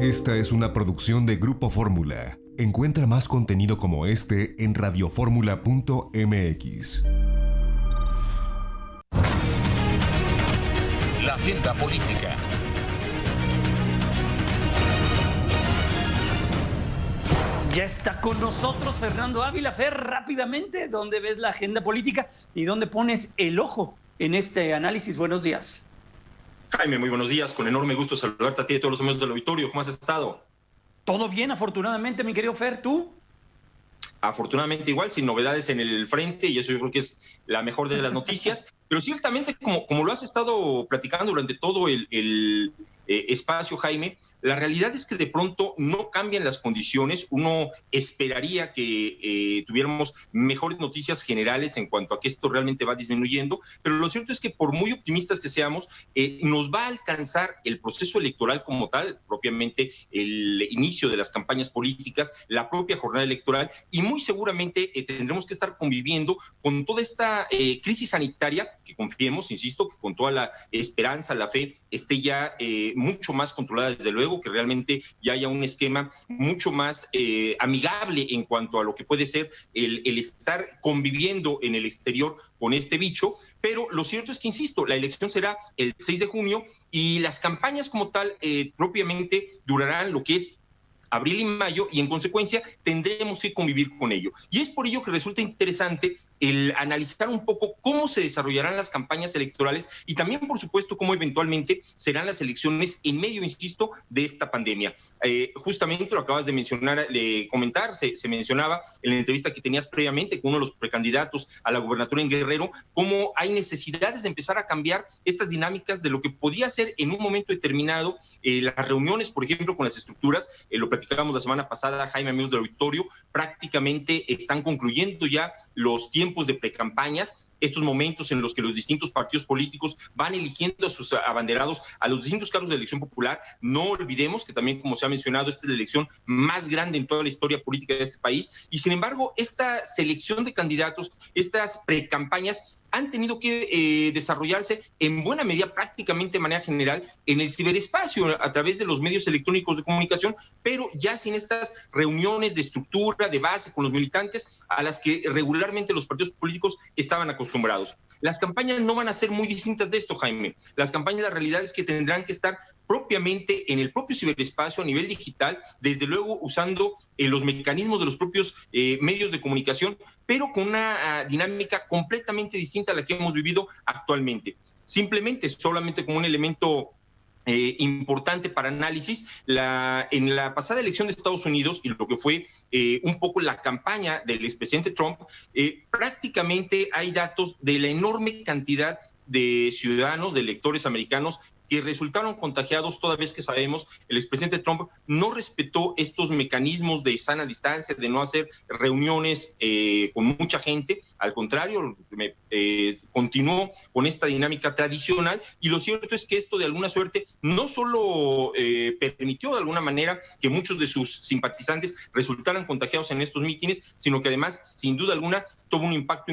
Esta es una producción de Grupo Fórmula. Encuentra más contenido como este en radioformula.mx. La agenda política. Ya está con nosotros Fernando Ávila. Fer, rápidamente, ¿dónde ves la agenda política y dónde pones el ojo en este análisis? Buenos días. Jaime, muy buenos días. Con enorme gusto saludarte a ti y a todos los amigos del auditorio. ¿Cómo has estado? Todo bien, afortunadamente, mi querido Fer. ¿Tú? Afortunadamente igual, sin novedades en el frente, y eso yo creo que es la mejor de las noticias. Pero ciertamente, como lo has estado platicando durante todo el espacio, Jaime, la realidad es que de pronto no cambian las condiciones. Uno esperaría que tuviéramos mejores noticias generales en cuanto a que esto realmente va disminuyendo, pero lo cierto es que por muy optimistas que seamos, nos va a alcanzar el proceso electoral como tal, propiamente el inicio de las campañas políticas, la propia jornada electoral, y muy seguramente tendremos que estar conviviendo con toda esta crisis sanitaria, que confiemos, insisto, que con toda la esperanza, la fe, esté ya mucho más controlada, desde luego, que realmente ya haya un esquema mucho más amigable en cuanto a lo que puede ser el estar conviviendo en el exterior con este bicho. Pero lo cierto es que, insisto, la elección será el 6 de junio y las campañas como tal propiamente durarán lo que es abril y mayo, y en consecuencia tendremos que convivir con ello. Y es por ello que resulta interesante el analizar un poco cómo se desarrollarán las campañas electorales y también, por supuesto, cómo eventualmente serán las elecciones en medio, insisto, de esta pandemia. Justamente lo acabas de mencionar, comentar, se mencionaba en la entrevista que tenías previamente con uno de los precandidatos a la gubernatura en Guerrero, cómo hay necesidades de empezar a cambiar estas dinámicas de lo que podía ser en un momento determinado las reuniones, por ejemplo, con las estructuras. Lo platicábamos la semana pasada, Jaime, amigos del auditorio, prácticamente están concluyendo ya los tiempos de precampañas, estos momentos en los que los distintos partidos políticos van eligiendo a sus abanderados a los distintos cargos de elección popular. No olvidemos que también, como se ha mencionado, esta es la elección más grande en toda la historia política de este país, y sin embargo, esta selección de candidatos, estas precampañas, han tenido que desarrollarse en buena medida, prácticamente de manera general, en el ciberespacio, a través de los medios electrónicos de comunicación, pero ya sin estas reuniones de estructura, de base con los militantes, a las que regularmente los partidos políticos estaban acostumbrados. Las campañas no van a ser muy distintas de esto, Jaime. Las campañas, la realidad es que tendrán que estar propiamente en el propio ciberespacio a nivel digital, desde luego usando los mecanismos de los propios medios de comunicación, pero con una dinámica completamente distinta a la que hemos vivido actualmente. Simplemente, solamente como un elemento importante para análisis, en la pasada elección de Estados Unidos y lo que fue un poco la campaña del expresidente Trump, prácticamente hay datos de la enorme cantidad de ciudadanos, de electores americanos que resultaron contagiados, toda vez que sabemos el expresidente Trump no respetó estos mecanismos de sana distancia, de no hacer reuniones con mucha gente. Al contrario, continuó con esta dinámica tradicional, y lo cierto es que esto de alguna suerte no solo permitió de alguna manera que muchos de sus simpatizantes resultaran contagiados en estos mítines, sino que además, sin duda alguna, tuvo un impacto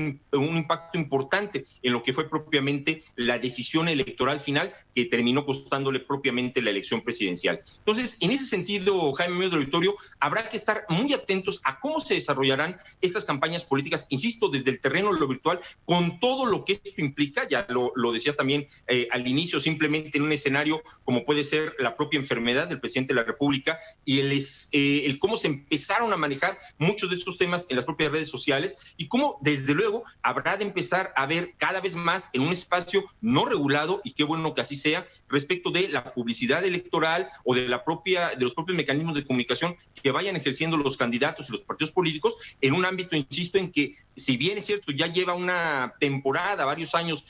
importante en lo que fue propiamente la decisión electoral final, que terminó costándole propiamente la elección presidencial. Entonces, en ese sentido, Jaime, amigos del auditorio, habrá que estar muy atentos a cómo se desarrollarán estas campañas políticas, insisto, desde el terreno de lo virtual, con todo lo que esto implica. Ya lo decías también al inicio, simplemente en un escenario como puede ser la propia enfermedad del presidente de la República y el cómo se empezaron a manejar muchos de estos temas en las propias redes sociales, y cómo, desde luego, habrá de empezar a ver cada vez más en un espacio no regulado, y qué bueno que así sea, respecto de la publicidad electoral o de los propios mecanismos de comunicación que vayan ejerciendo los candidatos y los partidos políticos, en un ámbito, insisto, en que, si bien es cierto, ya lleva una temporada, varios años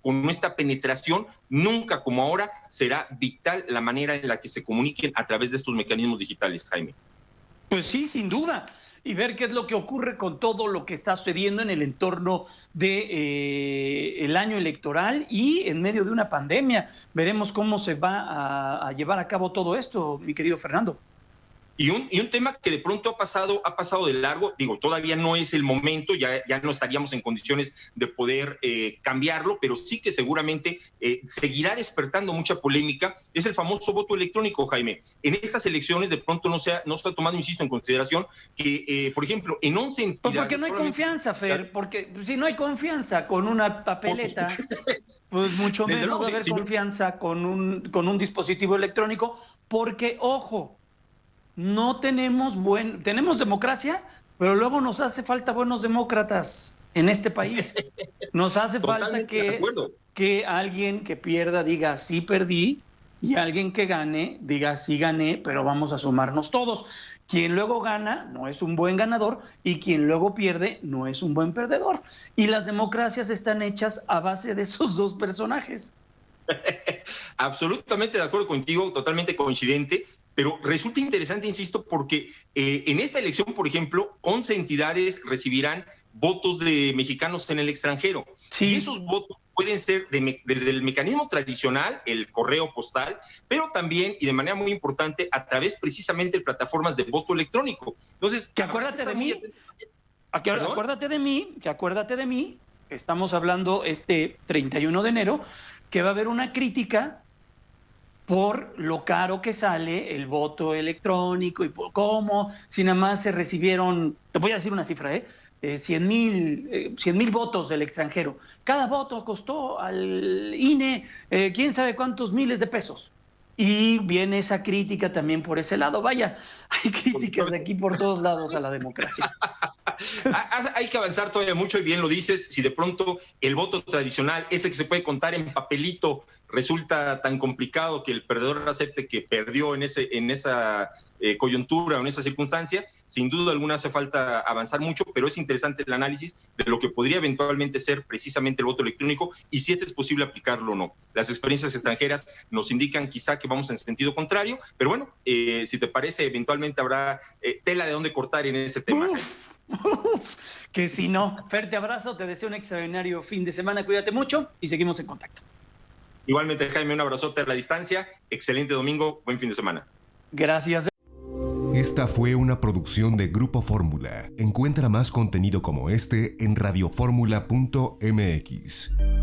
con esta penetración, nunca como ahora será vital la manera en la que se comuniquen a través de estos mecanismos digitales, Jaime. Pues sí, sin duda. Y ver qué es lo que ocurre con todo lo que está sucediendo en el entorno de el año electoral y en medio de una pandemia. Veremos cómo se va a llevar a cabo todo esto, mi querido Fernando. Y un tema que de pronto ha pasado de largo, digo, todavía no es el momento, ya no estaríamos en condiciones de poder cambiarlo, pero sí que seguramente seguirá despertando mucha polémica, es el famoso voto electrónico, Jaime. En estas elecciones de pronto no se ha tomado, insisto, en consideración que, por ejemplo, en 11 entidades... Pues porque no hay confianza, Fer, porque si no hay confianza con una papeleta... Pues mucho menos va a haber confianza con un dispositivo electrónico, porque, ojo, no tenemos democracia, pero luego nos hace falta buenos demócratas en este país. Nos hace falta que alguien que pierda diga sí perdí, y alguien que gane diga sí gané, pero vamos a sumarnos todos. Quien luego gana no es un buen ganador y quien luego pierde no es un buen perdedor. Y las democracias están hechas a base de esos dos personajes. Absolutamente de acuerdo contigo, totalmente coincidente. Pero resulta interesante, insisto, porque en esta elección, por ejemplo, 11 entidades recibirán votos de mexicanos en el extranjero. Sí. Y esos votos pueden ser desde el mecanismo tradicional, el correo postal, pero también, y de manera muy importante, a través precisamente de plataformas de voto electrónico. Entonces, que acuérdate de mí, estamos hablando este 31 de enero, que va a haber una crítica por lo caro que sale el voto electrónico y por cómo, si nada más se recibieron, te voy a decir una cifra, 100,000 votos del extranjero. Cada voto costó al INE quién sabe cuántos miles de pesos. Y viene esa crítica también por ese lado. Vaya, hay críticas de aquí por todos lados a la democracia. Hay que avanzar todavía mucho, y bien lo dices. Si de pronto el voto tradicional, ese que se puede contar en papelito, resulta tan complicado que el perdedor acepte que perdió en esa coyuntura o en esa circunstancia, sin duda alguna hace falta avanzar mucho, pero es interesante el análisis de lo que podría eventualmente ser precisamente el voto electrónico y si es posible aplicarlo o no. Las experiencias extranjeras nos indican quizá que vamos en sentido contrario, pero bueno, si te parece, eventualmente habrá tela de dónde cortar en ese tema. Que si no. Fer, te abrazo, te deseo un extraordinario fin de semana, cuídate mucho y seguimos en contacto. Igualmente, Jaime, un abrazote a la distancia, excelente domingo, buen fin de semana. Gracias. Esta fue una producción de Grupo Fórmula. Encuentra más contenido como este en radioformula.mx.